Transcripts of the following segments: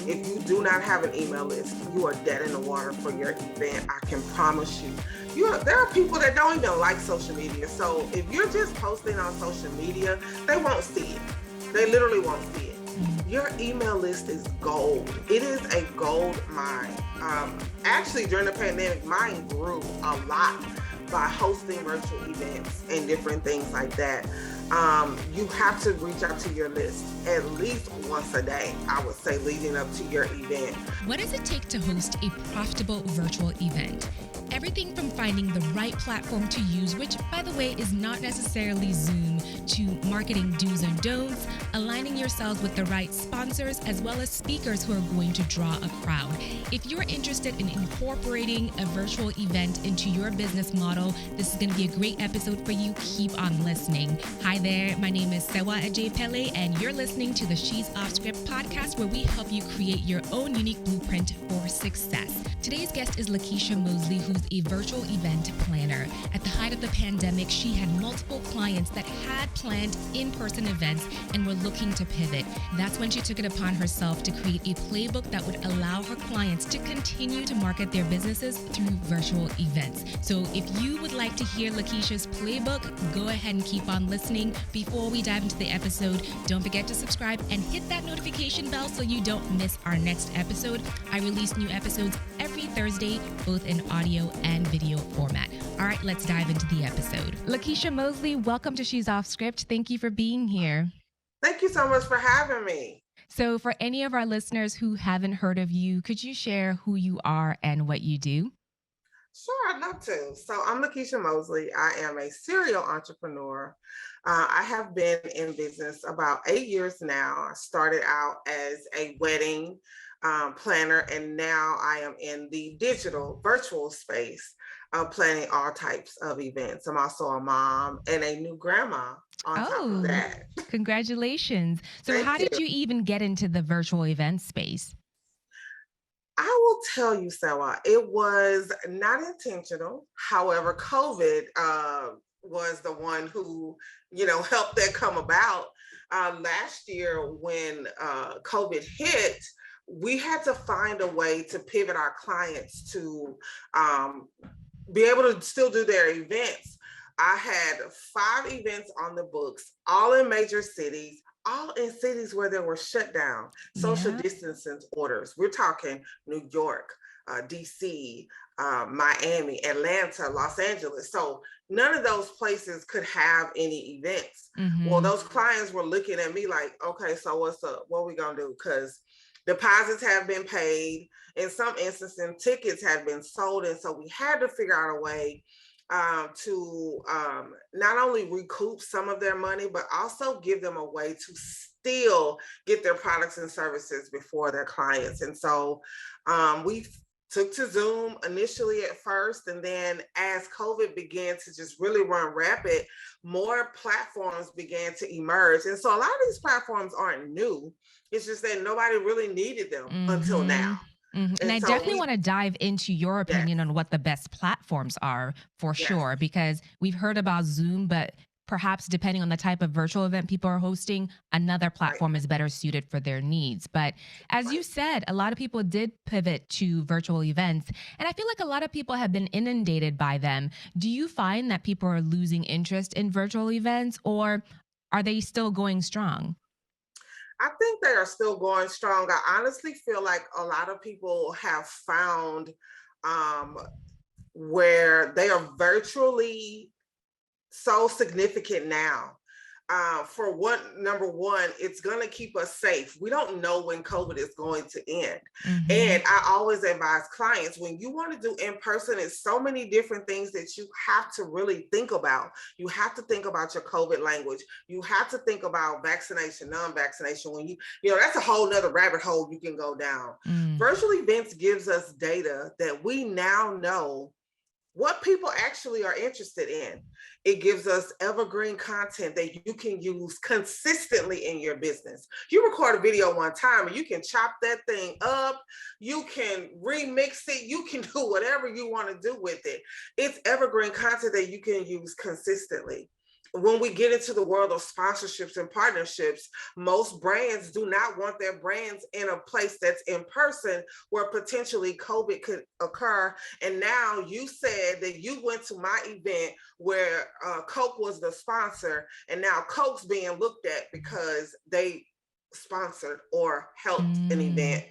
If you do not have an email list, you are dead in the water for your event. I can promise you. There are people that don't even like social media. So if you're just posting on social media, they won't see it. They literally won't see it. Your email list is gold. It is a gold mine. Actually, during the pandemic, mine grew a lot by hosting virtual events and different things like that. You have to reach out to your list at least once a day, I would say, leading up to your event. What does it take to host a profitable virtual event? Everything from finding the right platform to use, which, by the way, is not necessarily Zoom, to marketing do's and don'ts, aligning yourselves with the right sponsors, as well as speakers who are going to draw a crowd. If you're interested in incorporating a virtual event into your business model, this is going to be a great episode for you. Keep on listening. Hi there, my name is Sewa Ajay-Pele, and you're listening to the She's Off Script podcast, where we help you create your own unique blueprint for success. Today's guest is LaKisha Mosley, who's a virtual event planner. At the height of the pandemic, she had multiple clients that had planned in-person events and were looking to pivot. That's when she took it upon herself to create a playbook that would allow her clients to continue to market their businesses through virtual events. So if you would like to hear LaKisha's playbook, go ahead and keep on listening. Before we dive into the episode, don't forget to subscribe and hit that notification bell so you don't miss our next episode. I release new episodes every Thursday, both in audio and video format. All right, let's dive into the episode. LaKisha Mosley, welcome to She's Off Script. Thank you for being here. Thank you so much for having me. So for any of our listeners who haven't heard of you, could you share who you are and what you do? Sure, I'd love to. So I'm LaKisha Mosley. I am a serial entrepreneur. I have been in business about 8 years now. I started out as a wedding planner, and now I am in the digital virtual space, planning all types of events. I'm also a mom and a new grandma on top of that. Congratulations. So how did you even get into the virtual event space? I will tell you, Sarah, it was not intentional. However, COVID was the one who, helped that come about. Last year when COVID hit, we had to find a way to pivot our clients to be able to still do their events. I had 5 events on the books, all in major cities, all in cities where there were shutdown, social distancing orders. We're talking New York, DC, Miami, Atlanta, Los Angeles. So none of those places could have any events. Well, those clients were looking at me like, okay, so what's up? What are we going to do? Because deposits have been paid. In some instances, tickets had been sold. And so we had to figure out a way to not only recoup some of their money, but also give them a way to still get their products and services before their clients. And so we took to Zoom initially at first, and then as COVID began to just really run rapid, more platforms began to emerge. And so a lot of these platforms aren't new. It's just that nobody really needed them until now. And I definitely want to dive into your opinion on what the best platforms are for sure, because we've heard about Zoom, but perhaps depending on the type of virtual event people are hosting, another platform is better suited for their needs. But as you said, a lot of people did pivot to virtual events, and I feel like a lot of people have been inundated by them. Do you find that people are losing interest in virtual events, or are they still going strong? I think they are still going strong. I honestly feel like a lot of people have found where they are virtually so significant now. For number one, it's going to keep us safe. We don't know when COVID is going to end. And I always advise clients, when you want to do in person, it's so many different things that you have to really think about. You have to think about your COVID language. You have to think about vaccination, non-vaccination. When that's a whole nother rabbit hole you can go down. Virtual events gives us data that we now know what people actually are interested in. It gives us evergreen content that you can use consistently in your business. You record a video one time and you can chop that thing up, you can remix it, you can do whatever you want to do with it. It's evergreen content that you can use consistently. when we get into the world of sponsorships and partnerships, most brands do not want their brands in a place that's in person where potentially COVID could occur. And now you said that you went to my event where Coke was the sponsor, and now Coke's being looked at because they sponsored or helped an Mm. event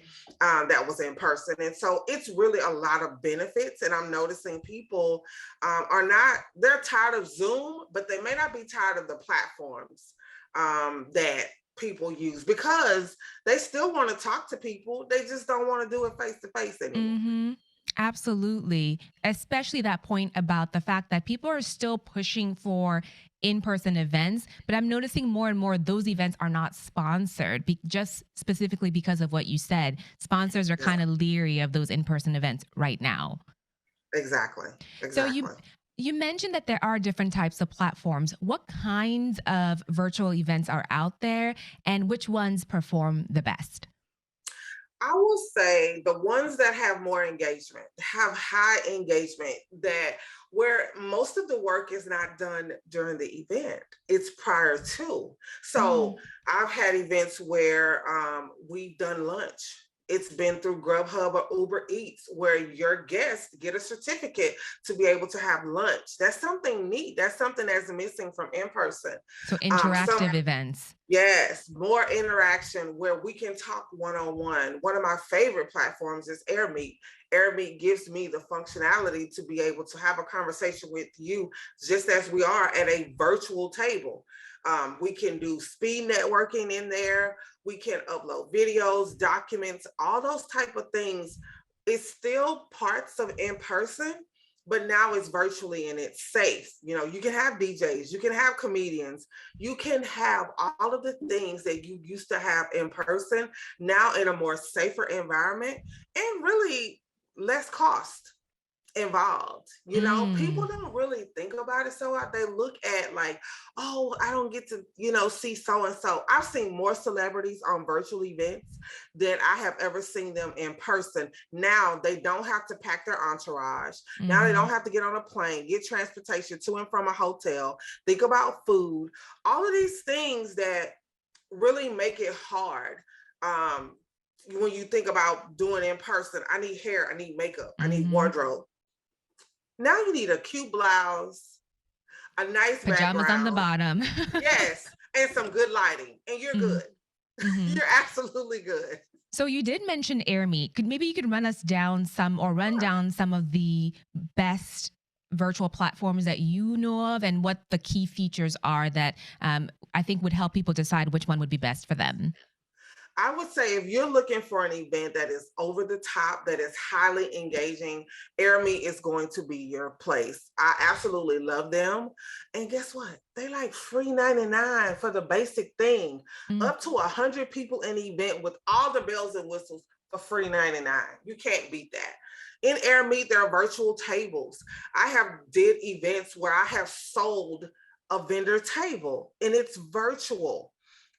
that was in person. And so it's really a lot of benefits. And I'm noticing people are not, they're tired of Zoom, but they may not be tired of the platforms that people use, because they still want to talk to people. They just don't want to do it face to face anymore. Mhm. Absolutely. Especially that point about the fact that people are still pushing for in-person events, but I'm noticing more and more those events are not sponsored just specifically because of what you said. Sponsors are Yeah, kind of leery of those in-person events right now. exactly. So you Exactly. you mentioned that there are different types of platforms. What kinds of virtual events are out there and which ones perform the best? I will say the ones that have more engagement, have high engagement, that where most of the work is not done during the event, it's prior to. Mm. So I've had events where we've done lunch. It's been through Grubhub or Uber Eats where your guests get a certificate to be able to have lunch. That's something neat. That's something that's missing from in person. So Some interactive events. Yes, more interaction where we can talk one on one. One of my favorite platforms is AirMeet. AirMeet gives me the functionality to be able to have a conversation with you just as we are at a virtual table. We can do speed networking in there. We can upload videos, documents, all those type of things. It's still parts of in person, but now it's virtually and it's safe. You know, you can have DJs, you can have comedians, you can have all of the things that you used to have in person now in a more safer environment, and really less cost involved. You know, people Mm. don't really think about it so they look at like, oh, I don't get to, you know, see so and so. I've seen more celebrities on virtual events than I have ever seen them in person. Now they don't have to pack their entourage. Now they don't Mhm. have to get on a plane, get transportation to and from a hotel, think about food, all of these things that really make it hard. um when you think about doing in person, I need hair, I need makeup, I need Mhm. wardrobe. Now you need a cute blouse, a nice Pajamas on the background, bottom. yes, and some good lighting, and you're Mhm. good. Mhm. You're absolutely good. So you did mention AirMeet. Could maybe you could run us down some or run down some of the best virtual platforms that you know of and what the key features are that I think would help people decide which one would be best for them. I would say if you're looking for an event that is over the top, that is highly engaging, AirMe is going to be your place. I absolutely love them. And guess what? They like free 99 for the basic thing. Mm. Up to 100 people in the event with all the bells and whistles for free 99. You can't beat that. In AirMe, there are virtual tables. I have did events where I have sold a vendor table and it's virtual,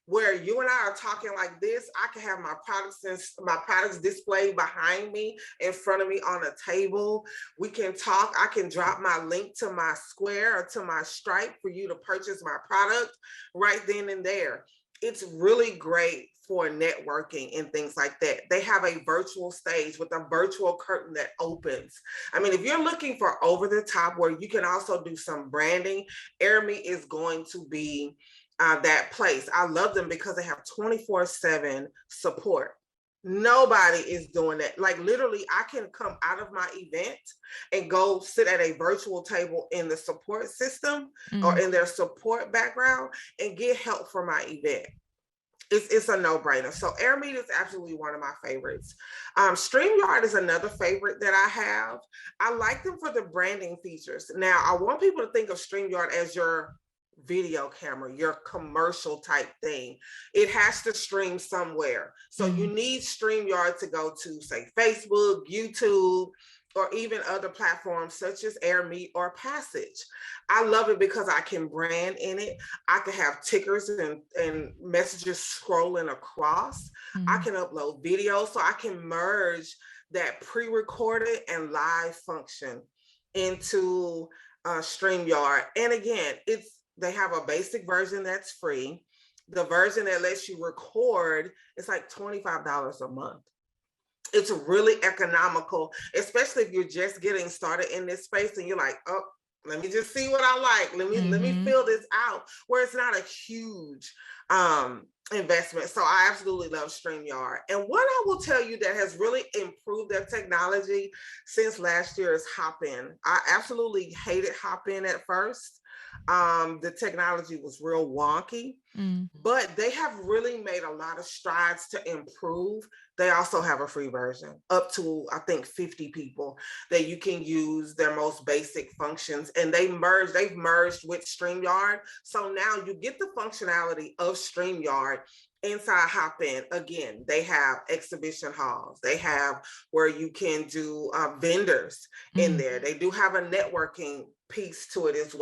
where you and I are talking like this. I can have my products displayed behind me, in front of me on a table. We can talk. I can drop my link to my Square or to my Stripe for you to purchase my product right then and there. It's really great for networking and things like that. They have a virtual stage with a virtual curtain that opens. I mean, if you're looking for over the top where you can also do some branding, AirMe is going to be that place. I love them because they have 24/7 support. Nobody is doing that. Like literally, I can come out of my event and go sit at a virtual table in the support system or Mm. in their support background and get help for my event. It's a no-brainer. So AirMeet is absolutely one of my favorites. StreamYard is another favorite that I have. I like them for the branding features. Now, I want people to think of StreamYard as your video camera, your commercial type thing. It has to stream somewhere. So you Mm. need StreamYard to go to, say, Facebook, YouTube, or even other platforms such as AirMeet or Passage. I love it because I can brand in it. I can have tickers and messages scrolling across. I Mm. can upload videos, so I can merge that pre-recorded and live function into StreamYard. And again, it's They have a basic version that's free. The version that lets you record is like $25 a month. It's really economical, especially if you're just getting started in this space and you're like, oh, let me just see what I like. Let me Mm-hmm. fill this out, where it's not a huge investment. So I absolutely love StreamYard. And what I will tell you that has really improved their technology since last year is Hopin. I absolutely hated Hopin at first. The technology was real wonky, Mm. but they have really made a lot of strides to improve. They also have a free version up to, I think, 50 people that you can use their most basic functions. And they've merged with StreamYard. So now you get the functionality of StreamYard inside Hopin. Again, they have exhibition halls. They have where you can do vendors in Mm. there. They do have a networking piece to it as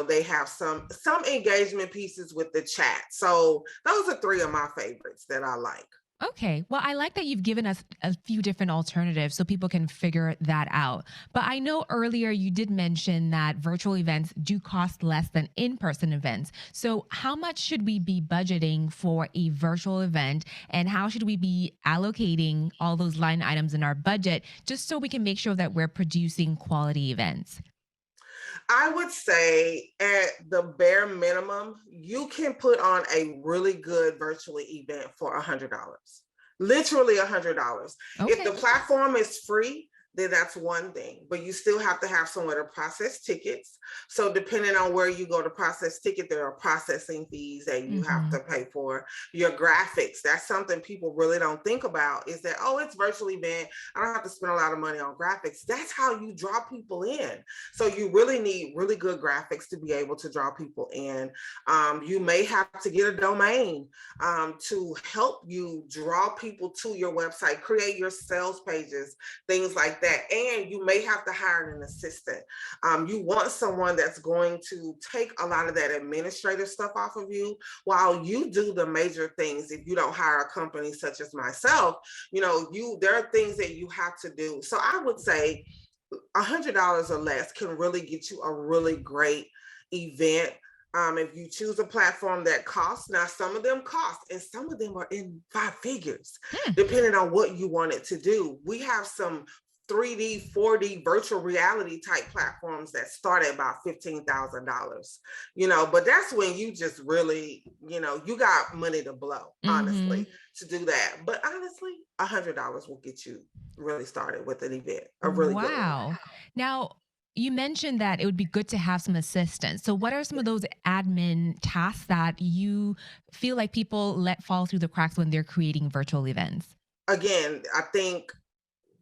they have some engagement pieces with the chat. So those are three of my favorites that I like. Okay. Well, I like that you've given us a few different alternatives so people can figure that out. But I know earlier you did mention that virtual events do cost less than in person events. So, how much should we be budgeting for a virtual event? And how should we be allocating all those line items in our budget just so we can make sure that we're producing quality events? I would say at the bare minimum, you can put on a really good virtual event for $100. Literally $100. If the Okay. platform is free, then that's one thing, but you still have to have somewhere to process tickets. So depending on where you go to process ticket, there are processing fees that you have Mm-hmm. to pay for. Your graphics, that's something people really don't think about, is that, oh, it's virtual event, I don't have to spend a lot of money on graphics. That's how you draw people in. So you really need really good graphics to be able to draw people in. You may have to get a domain to help you draw people to your website, create your sales pages, things like that. And you may have to hire an assistant. You want someone that's going to take a lot of that administrative stuff off of you while you do the major things. If you don't hire a company such as myself, there are things that you have to do. So I would say $100 or less can really get you a really great event. If you choose a platform that costs, now some of them cost and some of them are in five figures, Hmm. depending on what you want it to do. We have some 3D, 4D virtual reality type platforms that start at about $15,000, but that's when you just really, you got money to blow, Mm-hmm. honestly, to do that. But honestly, $100 will get you really started with an event, a really good one. Wow. Now, you mentioned that it would be good to have some assistance. So, what are some of those admin tasks that you feel like people let fall through the cracks when they're creating virtual events? Again, I think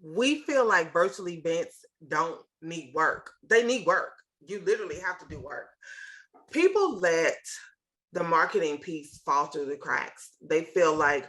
we feel like virtual events don't need work. They need work. You literally have to do work. People let the marketing piece fall through the cracks. They feel like,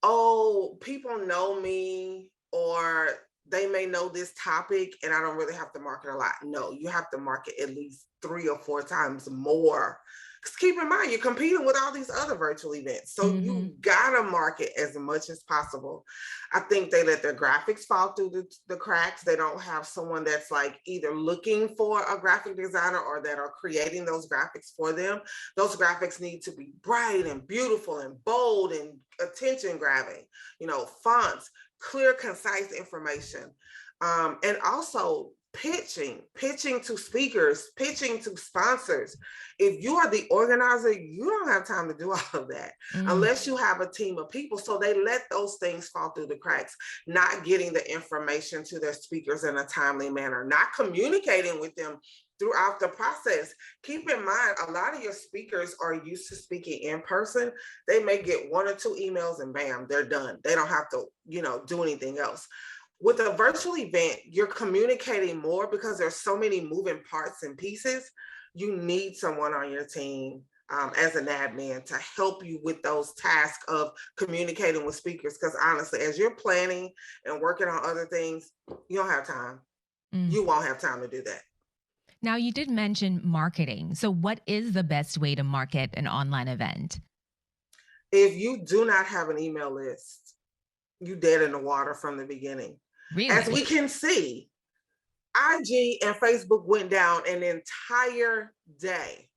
oh, people know me, or they may know this topic and I don't really have to market a lot. No, you have to market at least 3 or 4 times more. Because keep in mind, you're competing with all these other virtual events. So Mm-hmm. you gotta market as much as possible. I think they let their graphics fall through the cracks. They don't have someone that's like either looking for a graphic designer or that are creating those graphics for them. Those graphics need to be bright and beautiful and bold and attention grabbing, fonts, clear, concise information. And also pitching to speakers, pitching to sponsors. If you are the organizer, you don't have time to do all of that Mm. unless you have a team of people. So they let those things fall through the cracks, not getting the information to their speakers in a timely manner, not communicating with them throughout the process. Keep in mind, a lot of your speakers are used to speaking in person. They may get 1 or 2 emails and bam, they're done. They don't have to, do anything else. With a virtual event, you're communicating more because there's so many moving parts and pieces. You need someone on your team as an admin to help you with those tasks of communicating with speakers. Because honestly, as you're planning and working on other things, you don't have time. Mm. You won't have time to do that. Now, you did mention marketing. So, what is the best way to market an online event? If you do not have an email list, you dead in the water from the beginning. As Really? we can see, IG and Facebook went down an entire day.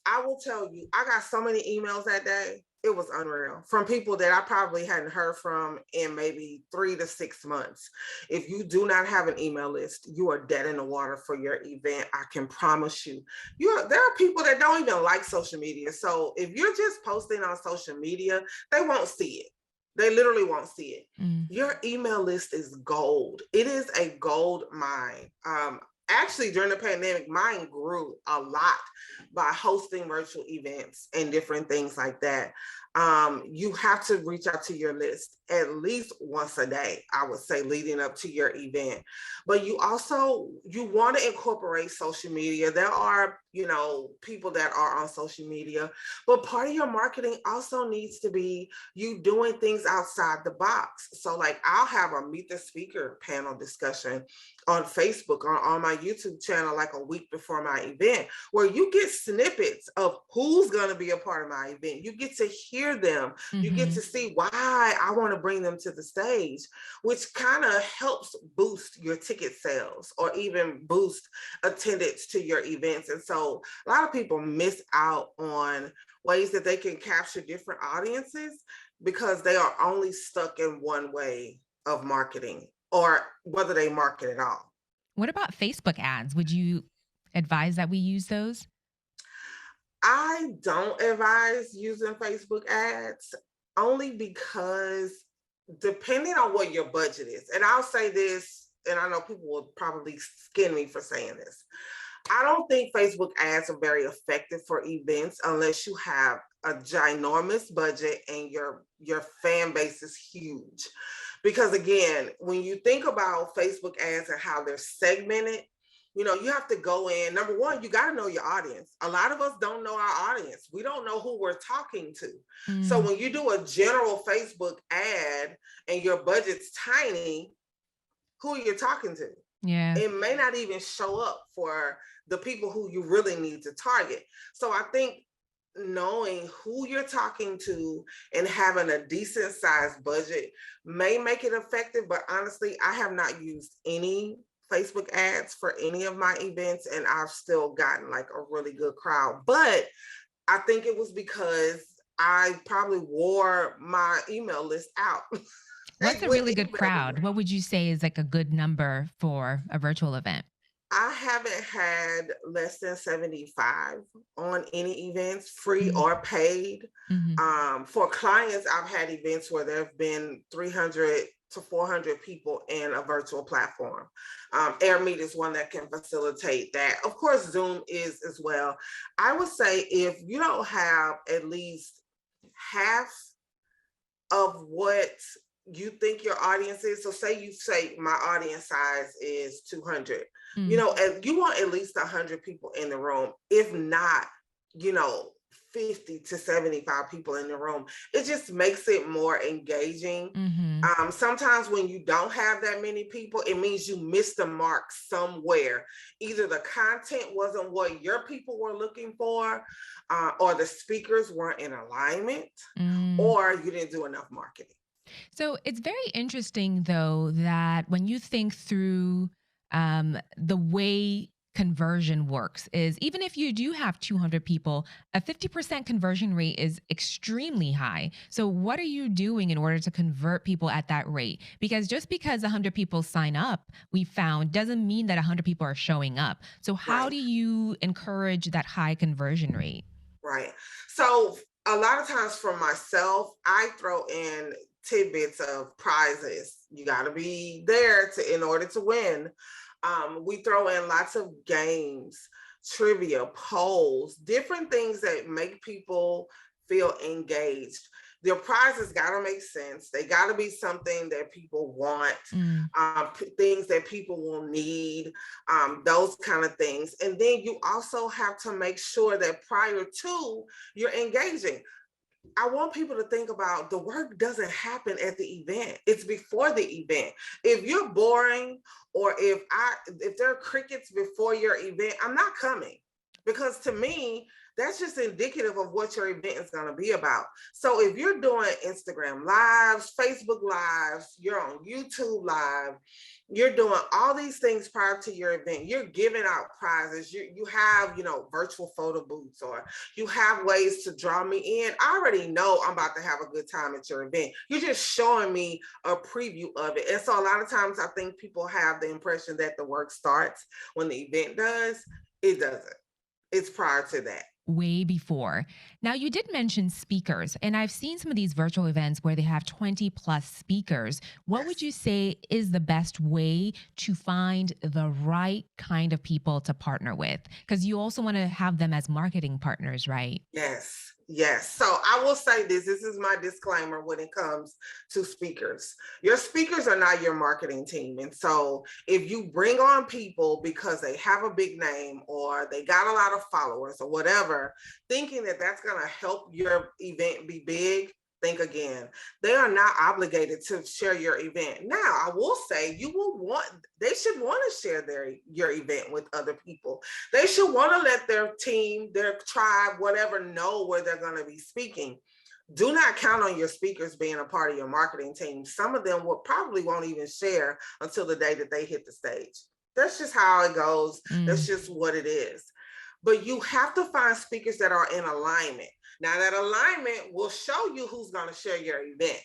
I will tell you, I got so many emails that day. It was unreal from people that I probably hadn't heard from in maybe 3 to 6 months. If you do not have an email list, you are dead in the water for your event. I can promise you. There are people that don't even like social media. So if you're just posting on social media, they won't see it. They literally won't see it. Your email list is gold. It is a gold mine. Actually, during the pandemic, mine grew a lot by hosting virtual events and different things like that. You have to reach out to your list at least once a day, I would say, leading up to your event. But you want to incorporate social media. There are, people that are on social media, but part of your marketing also needs to be you doing things outside the box. So like I'll have a meet the speaker panel discussion on Facebook or on my YouTube channel like a week before my event, where you get snippets of who's going to be a part of my event. You get to hear them. You get to see why I want to bring them to the stage, which kind of helps boost your ticket sales or even boost attendance to your events. And so a lot of people miss out on ways that they can capture different audiences because they are only stuck in one way of marketing, or whether they market at all. What about Facebook ads? Would you advise that we use those? I don't advise using Facebook ads only because depending on what your budget is, and I'll say this, and I know people will probably skin me for saying this. I don't think Facebook ads are very effective for events unless you have a ginormous budget and your fan base is huge. Because again, when you think about Facebook ads and how they're segmented, you have to go in. Number one, you got to know your audience. A lot of us don't know our audience. We don't know who we're talking to. So when you do a general Facebook ad and your budget's tiny, who are you talking to? Yeah. It may not even show up for the people who you really need to target. So I think knowing who you're talking to and having a decent sized budget may make it effective. But honestly, I have not used any Facebook ads for any of my events, and I've still gotten like a really good crowd. But I think it was because I probably wore my email list out. What's a really good crowd? What would you say is like a good number for a virtual event? I haven't had less than 75 on any events, free or paid. For clients, I've had events where there have been 300 to 400 people in a virtual platform. AirMeet is one that can facilitate that. Of course, Zoom is as well. I would say if you don't have at least half of what you think your audience is, so say you say my audience size is 200, and you want at least 100 people in the room, if not 50 to 75 people in the room. It just makes it more engaging. Sometimes when you don't have that many people, it means you missed the mark somewhere. Either the content wasn't what your people were looking for, or the speakers weren't in alignment, or you didn't do enough marketing. So it's very interesting, though, that when you think through the way conversion works is even if you do have 200 people, a 50% conversion rate is extremely high. So what are you doing in order to convert people at that rate? Because just because 100 people sign up, we found, doesn't mean that 100 people are showing up. So how do you encourage that high conversion rate? Right. So a lot of times for myself, I throw in tidbits of prizes. You got to be there in order to win. We throw in lots of games, trivia, polls, different things that make people feel engaged. Their prizes got to make sense. They got to be something that people want, things that people will need, those kind of things. And then you also have to make sure that prior to you're engaging. I want people to think about the work doesn't happen at the event. It's before the event. If you're boring, or if there are crickets before your event, I'm not coming. Because to me, That's just indicative of what your event is going to be about. So if you're doing Instagram lives, Facebook lives, you're on YouTube live, you're doing all these things prior to your event, you're giving out prizes, you have, virtual photo booths, or you have ways to draw me in. I already know I'm about to have a good time at your event. You're just showing me a preview of it. And so a lot of times I think people have the impression that the work starts when the event does. It doesn't. It's prior to that. Way before. Now, you did mention speakers, and I've seen some of these virtual events where they have 20 plus speakers. What would Yes. you say is the best way to find the right kind of people to partner with? Because you also want to have them as marketing partners, right? Yes. Yes. So I will say this. This is my disclaimer when it comes to speakers. Your speakers are not your marketing team. And so if you bring on people because they have a big name or they got a lot of followers or whatever, thinking that that's going to help your event be big, think again. They are not obligated to share your event. Now, I will say they should want to share your event with other people. They should want to let their team, their tribe, whatever, know where they're going to be speaking. Do not count on your speakers being a part of your marketing team. Some of them probably won't even share until the day that they hit the stage. That's just how it goes. That's just what it is. But you have to find speakers that are in alignment. Now, that alignment will show you who's going to share your event.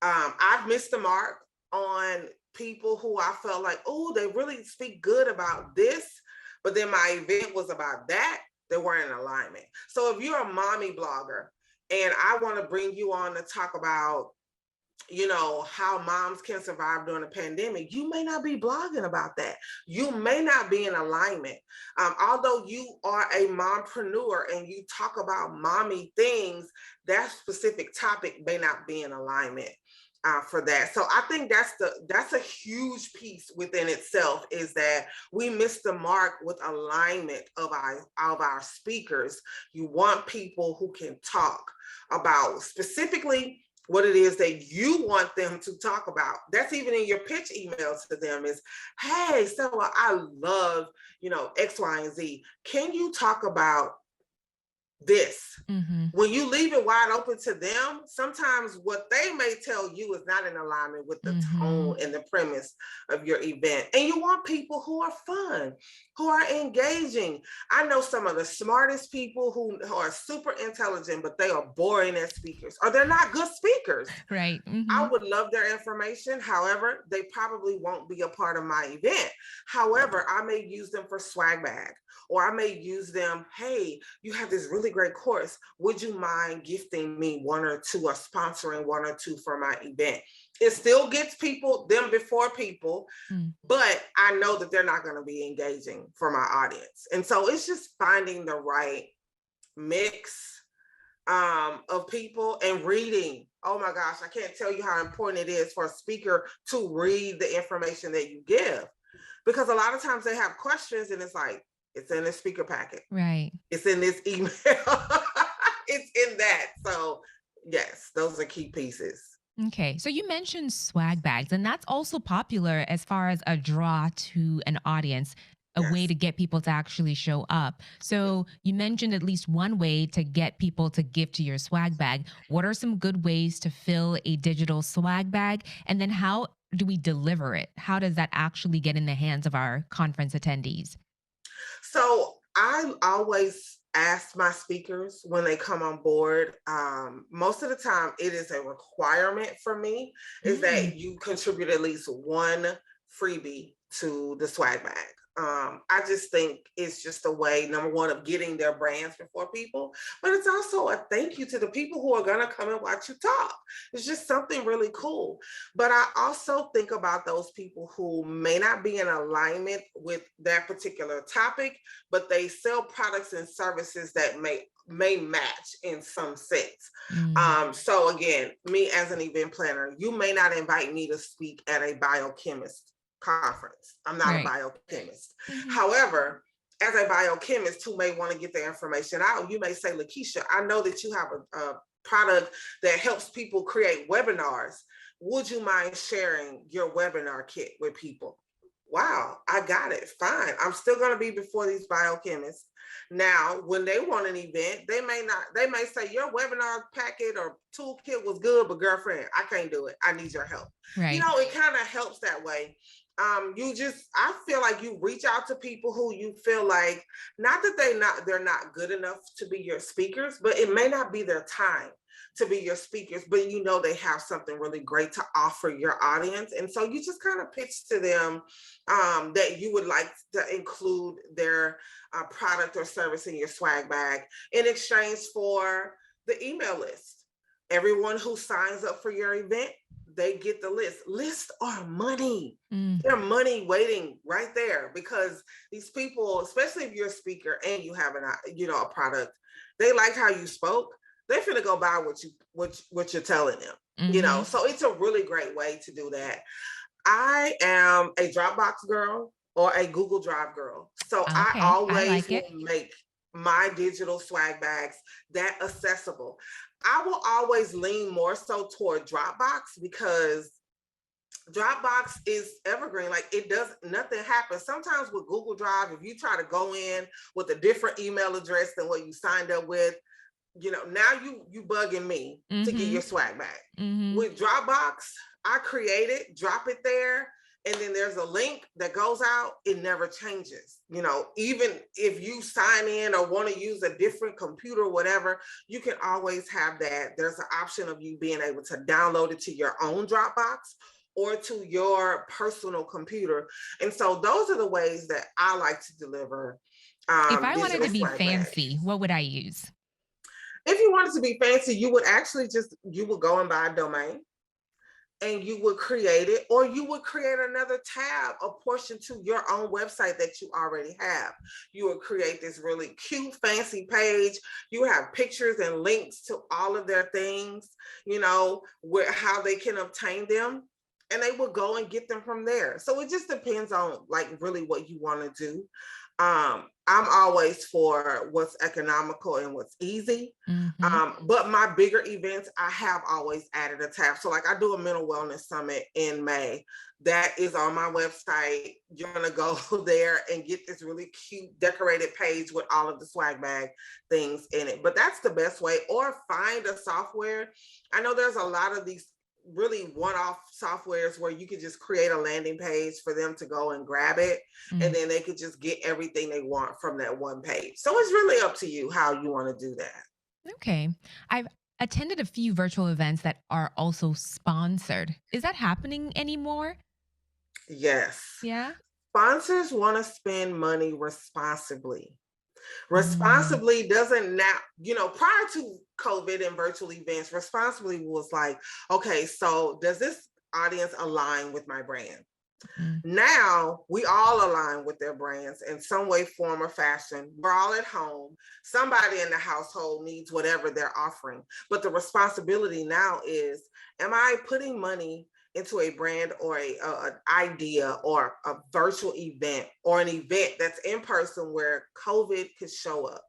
I've missed the mark on people who I felt like, oh, they really speak good about this, but then my event was about that. They weren't in alignment. So if you're a mommy blogger and I want to bring you on to talk about, how moms can survive during a pandemic, you may not be blogging about that. You may not be in alignment. Although you are a mompreneur and you talk about mommy things, that specific topic may not be in alignment for that. So I think that's a huge piece within itself, is that we miss the mark with alignment of our speakers. You want people who can talk about specifically what it is that you want them to talk about. That's even in your pitch emails to them is, hey, so I love, X, Y, and Z. Can you talk about this? When you leave it wide open to them, sometimes what they may tell you is not in alignment with the tone and the premise of your event. And you want people who are fun, who are engaging. I know some of the smartest people who are super intelligent, but they are boring as speakers, or they're not good speakers. Right. I would love their information. However, they probably won't be a part of my event. However, I may use them for swag bag, or I may use them, hey, you have this really great course. Would you mind gifting me one or two, or sponsoring one or two for my event? It still gets them before people, but I know that they're not going to be engaging for my audience. And so it's just finding the right mix of people and reading. Oh my gosh, I can't tell you how important it is for a speaker to read the information that you give, because a lot of times they have questions and it's like, it's in the speaker packet. Right. It's in this email. It's in that. So yes, those are key pieces. Okay. So you mentioned swag bags, and that's also popular as far as a draw to an audience, a way to get people to actually show up. So you mentioned at least one way to get people to give to your swag bag. What are some good ways to fill a digital swag bag? And then how do we deliver it? How does that actually get in the hands of our conference attendees? So I always ask my speakers when they come on board, most of the time it is a requirement for me, is that you contribute at least one freebie to the swag bag. I just think it's just a way, number one, of getting their brands before people, but it's also a thank you to the people who are going to come and watch you talk. It's just something really cool. But I also think about those people who may not be in alignment with that particular topic, but they sell products and services that may match in some sense. So again, me as an event planner, you may not invite me to speak at a biochemist conference. I'm not a biochemist. However, as a biochemist who may want to get the information out, you may say, LaKisha, I know that you have a product that helps people create webinars. Would you mind sharing your webinar kit with people? Wow, I got it. Fine. I'm still going to be before these biochemists. Now, when they want an event, they may say your webinar packet or toolkit was good, but girlfriend, I can't do it. I need your help. Right. It kind of helps that way. I feel like you reach out to people who you feel like, not that they're not good enough to be your speakers, but it may not be their time to be your speakers, but they have something really great to offer your audience. And so you just kind of pitch to them that you would like to include their product or service in your swag bag in exchange for the email list. Everyone who signs up for your event, they get the list. Lists are money. They're money waiting right there, because these people, especially if you're a speaker and you have a product, they like how you spoke. They're finna go buy what you're telling them. So it's a really great way to do that. I am a Dropbox girl or a Google Drive girl. So Okay, I always will make my digital swag bags that accessible. I will always lean more so toward Dropbox, because Dropbox is evergreen. Like, nothing happens. Sometimes with Google Drive, if you try to go in with a different email address than what you signed up with, now you bugging me to get your swag back. With Dropbox, I create it, drop it there, and then there's a link that goes out. It never changes. Even if you sign in or want to use a different computer or whatever, you can always have that. There's an option of you being able to download it to your own Dropbox or to your personal computer. And so those are the ways that I like to deliver. If I wanted to be fancy, what would I use? If you wanted to be fancy, you would actually you would go and buy a domain and you would create it, or you would create another tab, a portion to your own website that you already have. You would create this really cute, fancy page. You have pictures and links to all of their things, how they can obtain them, and they will go and get them from there. So it just depends on really what you want to do. I'm always for what's economical and what's easy. But my bigger events, I have always added a tab. So I do a mental wellness summit in May. That is on my website. You're going to go there and get this really cute decorated page with all of the swag bag things in it. But that's the best way. Or find a software. I know there's a lot of these really one-off softwares where you could just create a landing page for them to go and grab it, and then they could just get everything they want from that one page. So it's really up to you how you want to do that. Okay. I've attended a few virtual events that are also sponsored. Is that happening anymore? Yes. Yeah. Sponsors want to spend money responsibly. Responsibly doesn't now, prior to COVID and virtual events, responsibly was like, okay, so does this audience align with my brand? Now we all align with their brands in some way, form, or fashion. We're all at home. Somebody in the household needs whatever they're offering. But the responsibility now is, am I putting money into a brand or an idea or a virtual event or an event that's in person where COVID could show up?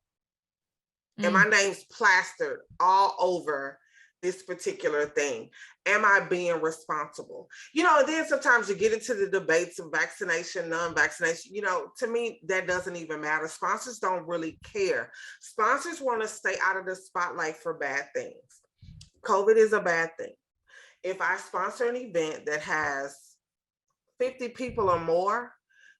And my name's plastered all over this particular thing. Am I being responsible? And then sometimes you get into the debates of vaccination, non-vaccination. To me, that doesn't even matter. Sponsors don't really care. Sponsors want to stay out of the spotlight for bad things. COVID is a bad thing. If I sponsor an event that has 50 people or more,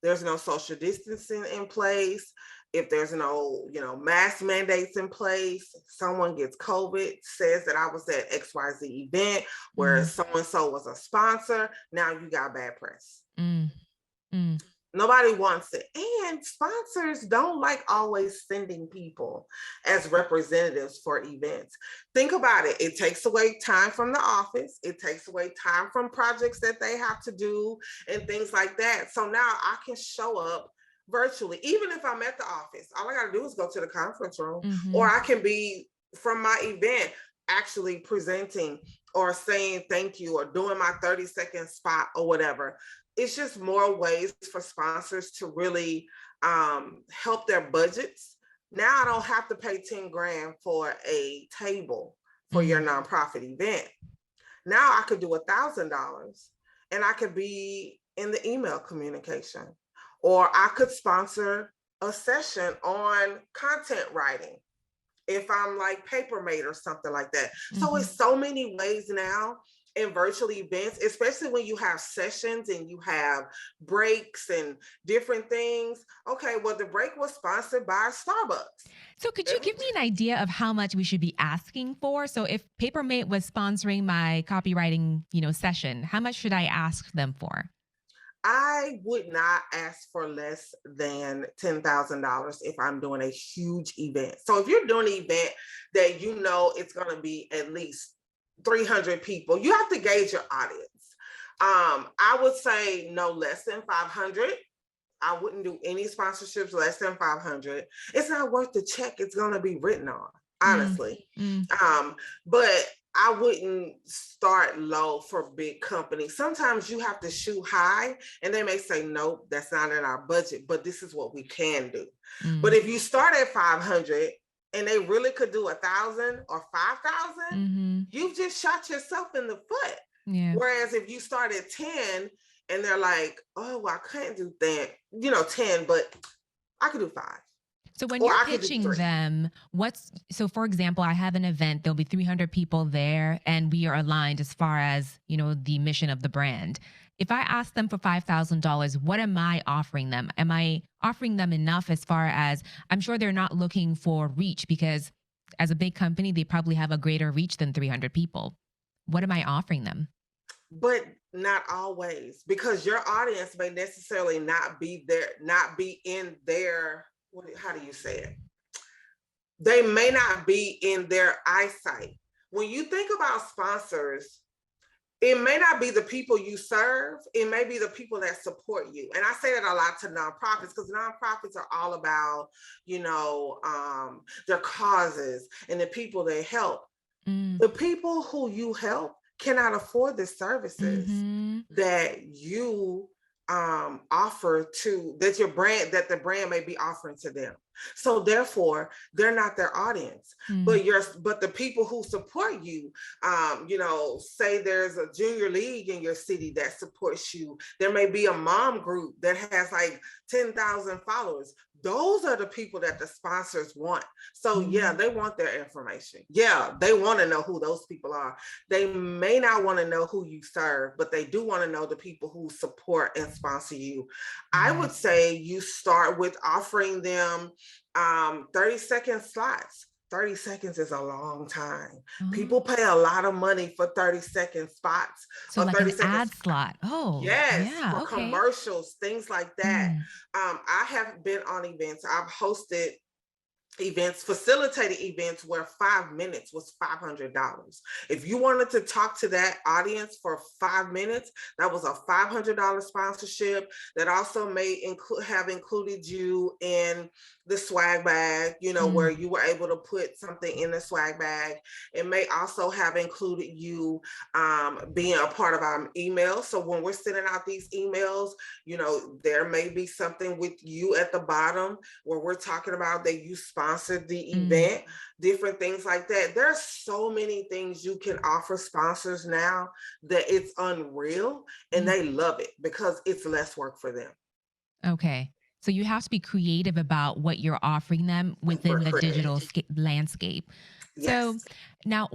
there's no social distancing in place. If there's no, mask mandates in place, someone gets COVID, says that I was at XYZ event where so-and-so was a sponsor, now you got bad press. Nobody wants it. And sponsors don't like always sending people as representatives for events. Think about it. It takes away time from the office. It takes away time from projects that they have to do and things like that. So now I can show up virtually. Even if I'm at the office, all I got to do is go to the conference room, or I can be from my event actually presenting or saying thank you or doing my 30-second spot or whatever. It's just more ways for sponsors to really help their budgets. Now I don't have to pay 10 grand for a table for your nonprofit event. Now I could do $1,000 and I could be in the email communication, or I could sponsor a session on content writing if I'm like Papermate or something like that. So it's so many ways now in virtual events, especially when you have sessions and you have breaks and different things. Okay, well, the break was sponsored by Starbucks. So could you give me an idea of how much we should be asking for? So if Papermate was sponsoring my copywriting, session, how much should I ask them for? I would not ask for less than $10,000 if I'm doing a huge event. So if you're doing an event that you know it's going to be at least 300 people, you have to gauge your audience. I would say no less than 500. I wouldn't do any sponsorships less than 500. It's not worth the check it's going to be written on, honestly. But I wouldn't start low for big companies. Sometimes you have to shoot high and they may say, nope, that's not in our budget, but this is what we can do. But if you start at 500 and they really could do 1,000 or 5,000, you've just shot yourself in the foot. Yeah. Whereas if you start at 10 and they're like, oh, well, I couldn't do that, 10, but I could do 5. So when you're pitching them, for example, I have an event, there'll be 300 people there and we are aligned as far as, the mission of the brand. If I ask them for $5,000, what am I offering them? Am I offering them enough as far as, I'm sure they're not looking for reach because as a big company, they probably have a greater reach than 300 people. What am I offering them? But not always, because your audience may necessarily not be in their, how do you say it? They may not be in their eyesight. When you think about sponsors, it may not be the people you serve. It may be the people that support you. And I say that a lot to nonprofits because nonprofits are all about, their causes and the people they help. The people who you help cannot afford the services that you offer that the brand may be offering to them. So therefore, they're not their audience. But the people who support you, say there's a junior league in your city that supports you. There may be a mom group that has like 10,000 followers. Those are the people that the sponsors want. So yeah, they want their information. Yeah, they want to know who those people are. They may not want to know who you serve, but they do want to know the people who support and sponsor you. I would say you start with offering them 30-second slots. 30 seconds is a long time. People pay a lot of money for 30-second spots. So like an ad slot. Oh, yes, yeah, for commercials, things like that. I have been on events. I've hosted events, facilitated events where 5 minutes was $500. If you wanted to talk to that audience for 5 minutes, that was a $500 sponsorship. That also may have included you in the swag bag, where you were able to put something in the swag bag. It may also have included you being a part of our email. So when we're sending out these emails, there may be something with you at the bottom where we're talking about that you sponsored the event, different things like that. There's so many things you can offer sponsors now that it's unreal, and they love it because it's less work for them. Okay. So you have to be creative about what you're offering them within the digital landscape. Yes. So now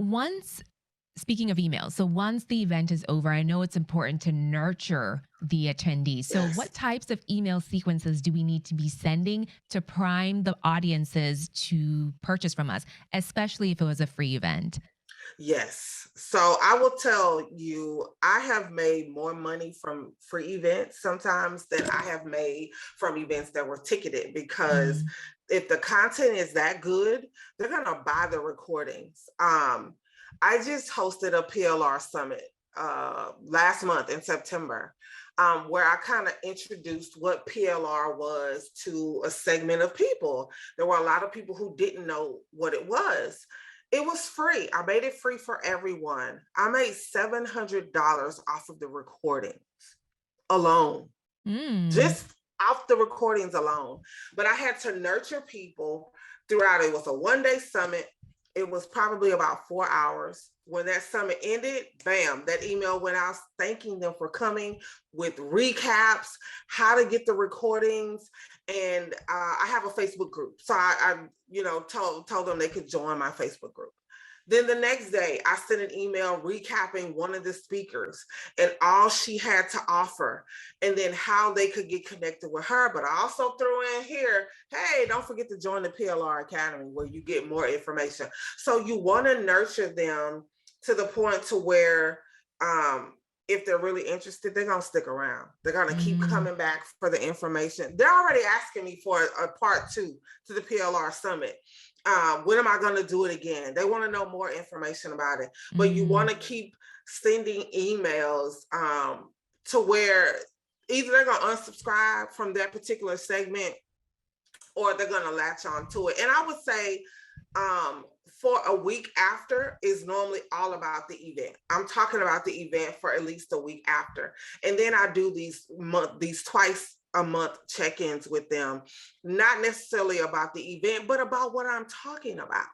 speaking of emails, so once the event is over, I know it's important to nurture the attendees. So what types of email sequences do we need to be sending to prime the audiences to purchase from us, especially if it was a free event? Yes. So I will tell you, I have made more money from free events sometimes than I have made from events that were ticketed, because if the content is that good, they're going to buy the recordings. I just hosted a PLR summit last month in September, where I kind of introduced what PLR was to a segment of people. There were a lot of people who didn't know what it was. It was free. I made it free for everyone. I made $700 off of the recordings alone, just off the recordings alone. But I had to nurture people throughout. It was a one-day summit. It was probably about 4 hours. When that summit ended, bam, that email went out thanking them for coming with recaps, how to get the recordings. And I have a Facebook group. So told them they could join my Facebook group. Then the next day, I sent an email recapping one of the speakers and all she had to offer, and then how they could get connected with her. But I also threw in here, hey, don't forget to join the PLR Academy where you get more information. So you want to nurture them to the point to where if they're really interested, they're going to stick around. They're going to keep coming back for the information. They're already asking me for a part 2 to the PLR Summit. When am I going to do it again? They want to know more information about it. But you want to keep sending emails to where either they're going to unsubscribe from that particular segment or they're going to latch on to it. And I would say for a week after is normally all about the event. I'm talking about the event for at least a week after. And then I do these twice a month check-ins with them, not necessarily about the event, but about what I'm talking about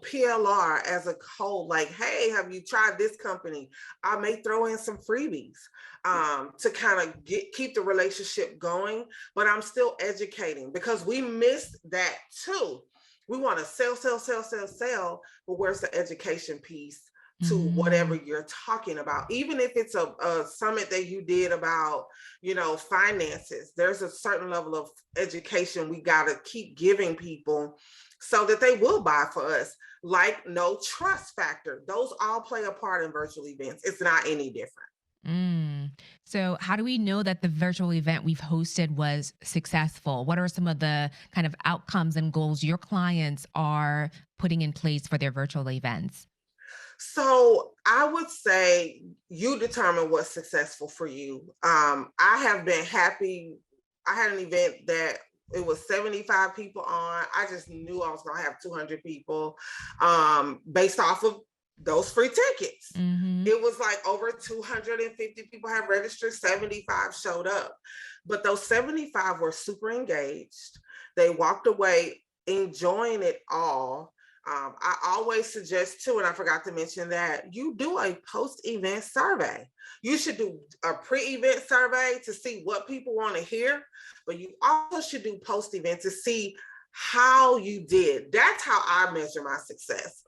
PLR as a whole. Like, hey, have you tried this company? I may throw in some freebies to kind of keep the relationship going, but I'm still educating because we missed that too. We want to sell, but where's the education piece to whatever you're talking about? Even if it's a summit that you did about, finances, there's a certain level of education we got to keep giving people so that they will buy for us. Like no trust factor. Those all play a part in virtual events. It's not any different. So how do we know that the virtual event we've hosted was successful? What are some of the kind of outcomes and goals your clients are putting in place for their virtual events? So I would say you determine what's successful for you. I have been happy. I had an event that it was 75 people on. I just knew I was going to have 200 people based off of those free tickets. It was like over 250 people have registered, 75 showed up. But those 75 were super engaged. They walked away enjoying it all. I always suggest too, and I forgot to mention that you do a post-event survey. You should do a pre-event survey to see what people want to hear, but you also should do post-event to see how you did. That's how I measure my success.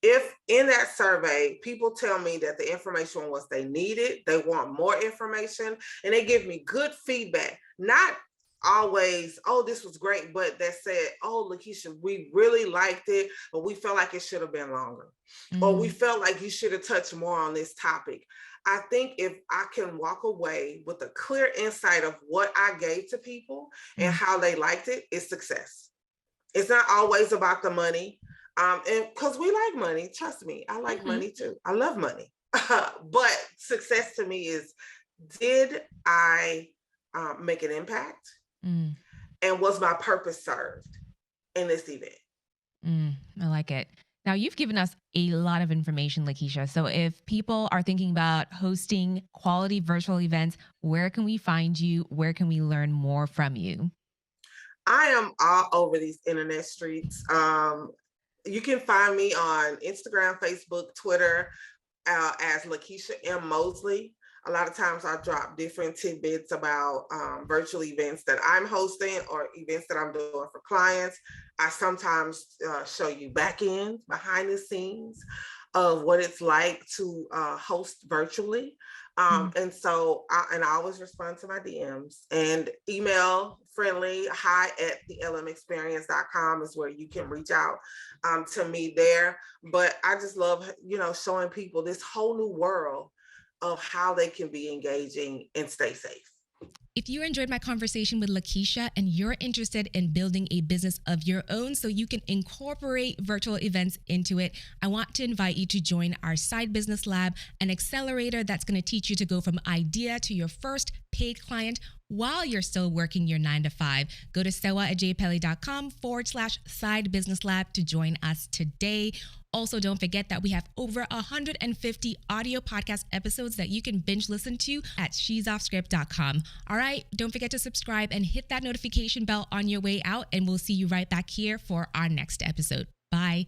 If in that survey, people tell me that the information was they needed, they want more information, and they give me good feedback, not always, oh, this was great, but that said, oh, LaKisha, we really liked it, but we felt like it should have been longer. Or we felt like you should have touched more on this topic. I think if I can walk away with a clear insight of what I gave to people and how they liked it, it's success. It's not always about the money. And because we like money, trust me, I like money too. I love money. But success to me is, did I make an impact? And was my purpose served in this event? I like it. Now, you've given us a lot of information, LaKisha. So if people are thinking about hosting quality virtual events, where can we find you? Where can we learn more from you? I am all over these internet streets. You can find me on Instagram, Facebook, Twitter as LaKisha M. Mosley. A lot of times I drop different tidbits about virtual events that I'm hosting or events that I'm doing for clients. I sometimes show you behind the scenes of what it's like to host virtually. And so I always respond to my DMs, and email friendly, hi@thelmexperience.com is where you can reach out to me there. But I just love, showing people this whole new world of how they can be engaging and stay safe. If you enjoyed my conversation with LaKisha and you're interested in building a business of your own so you can incorporate virtual events into it, I want to invite you to join our Side Business Lab, an accelerator that's going to teach you to go from idea to your first paid client while you're still working your 9-to-5. Go to sewa@jpelly.com/side business lab to join us today. Also, don't forget that we have over 150 audio podcast episodes that you can binge listen to at she'soffscript.com. All right, don't forget to subscribe and hit that notification bell on your way out, and we'll see you right back here for our next episode. Bye.